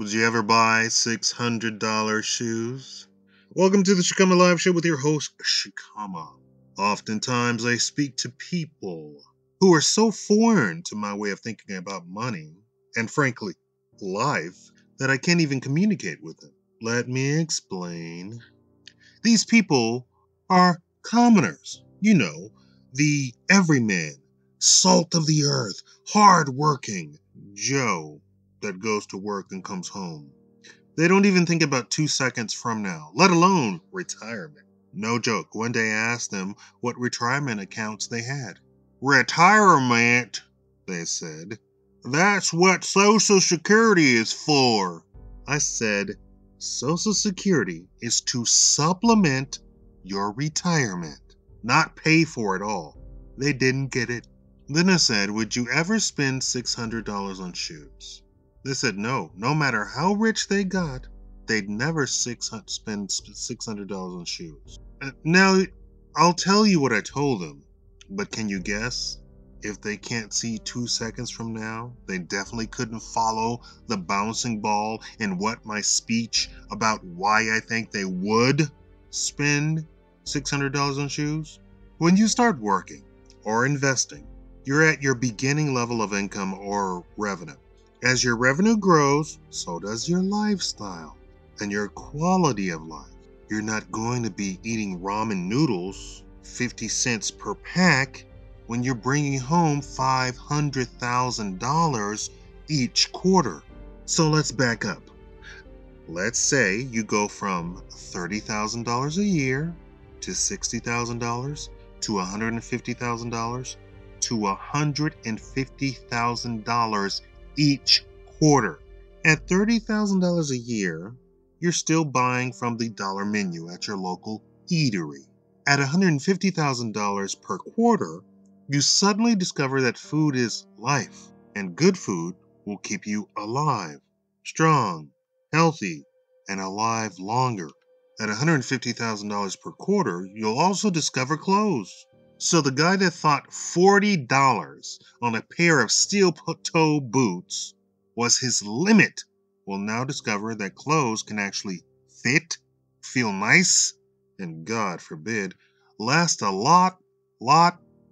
Would you ever buy $600 shoes? Welcome to the Shakaama Live Show with your host, Shakaama. Oftentimes I speak to people who are so foreign to my way of thinking about money, and frankly, life, that I can't even communicate with them. Let me explain. These people are commoners. You know, the everyman, salt of the earth, hard-working Joe that goes to work and comes home. They don't even think about 2 seconds from now, let alone retirement. No joke, one day I asked them what retirement accounts they had. Retirement, they said. That's what Social Security is for. I said, Social Security is to supplement your retirement, not pay for it all. They didn't get it. Then I said, would you ever spend $600 on shoes? They said no. No matter how rich they got, they'd never spend $600 on shoes. Now, I'll tell you what I told them, but can you guess? If they can't see 2 seconds from now, they definitely couldn't follow the bouncing ball in what my speech about why I think they would spend $600 on shoes. When you start working or investing, you're at your beginning level of income or revenue. As your revenue grows, so does your lifestyle and your quality of life. You're not going to be eating ramen noodles, 50 cents per pack, when you're bringing home $500,000 each quarter. So let's back up. Let's say you go from $30,000 a year to $60,000 to $150,000 to $150,000 each quarter. At $30,000 a year, you're still buying from the dollar menu at your local eatery. At $150,000 per quarter, you suddenly discover that food is life, and good food will keep you alive, strong, healthy, and alive longer. At $150,000 per quarter, you'll also discover clothes. So the guy that thought $40 on a pair of steel-toe boots was his limit will now discover that clothes can actually fit, feel nice, and God forbid, last a lot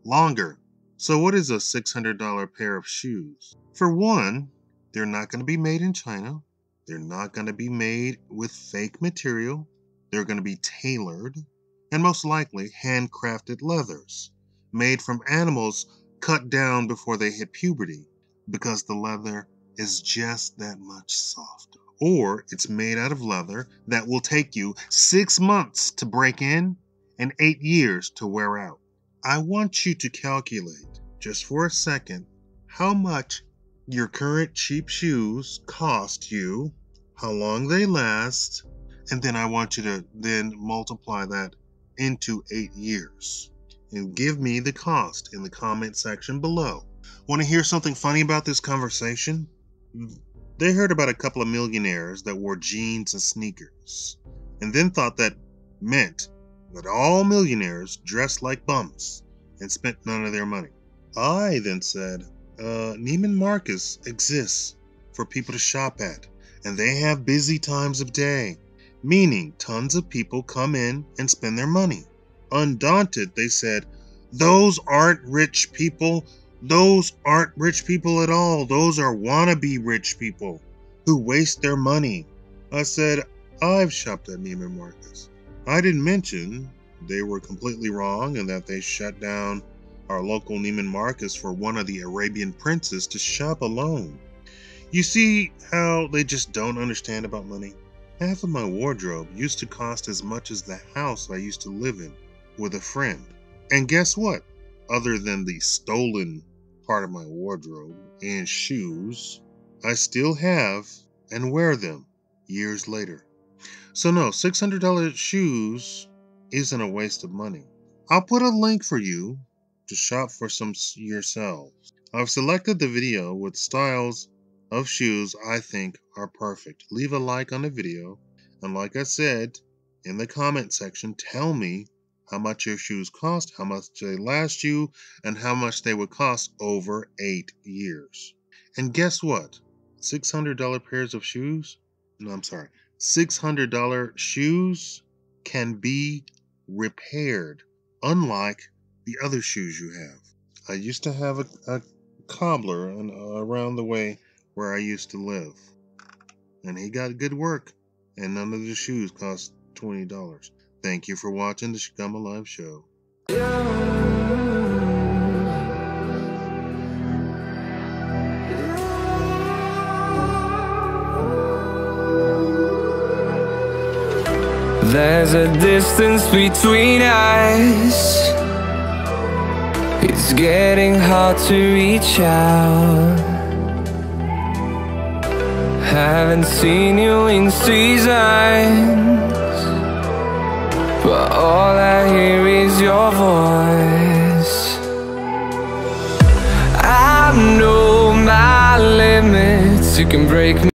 longer. So what is a $600 pair of shoes? For one, they're not going to be made in China. They're not going to be made with fake material. They're going to be tailored and most likely handcrafted leathers made from animals cut down before they hit puberty because the leather is just that much softer. Or it's made out of leather that will take you 6 months to break in and 8 years to wear out. I want you to calculate, just for a second, how much your current cheap shoes cost you, how long they last, and then I want you to then multiply that into 8 years. And give me the cost in the comment section below. Want to hear something funny about this conversation? They heard about a couple of millionaires that wore jeans and sneakers, and then thought that meant that all millionaires dressed like bums and spent none of their money. I then said, Neiman Marcus exists for people to shop at, and they have busy times of day, meaning tons of people come in and spend their money. Undaunted, they said, those aren't rich people. Those aren't rich people at all. Those are wannabe rich people who waste their money. I said, I've shopped at Neiman Marcus. I didn't mention they were completely wrong and that they shut down our local Neiman Marcus for one of the Arabian princes to shop alone. You see how they just don't understand about money? Half of my wardrobe used to cost as much as the house I used to live in with a friend. And guess what? Other than the stolen part of my wardrobe and shoes, I still have and wear them years later. So no, $600 shoes isn't a waste of money. I'll put a link for you to shop for some yourselves. I've selected the video with styles of shoes I think are perfect. Leave a like on the video, and like I said, in the comment section, tell me how much your shoes cost, how much they last you, and how much they would cost over 8 years. And guess what? $600 pairs of shoes no, I'm sorry, $600 shoes can be repaired, unlike the other shoes you have. I used to have a cobbler around the way where I used to live, and he got good work, and none of the shoes cost $20. Thank you for watching the Shakaama Live Show. There's a distance between us. It's getting hard to reach out. Haven't seen you in seasons, but all I hear is your voice. I know my limits. You can break me.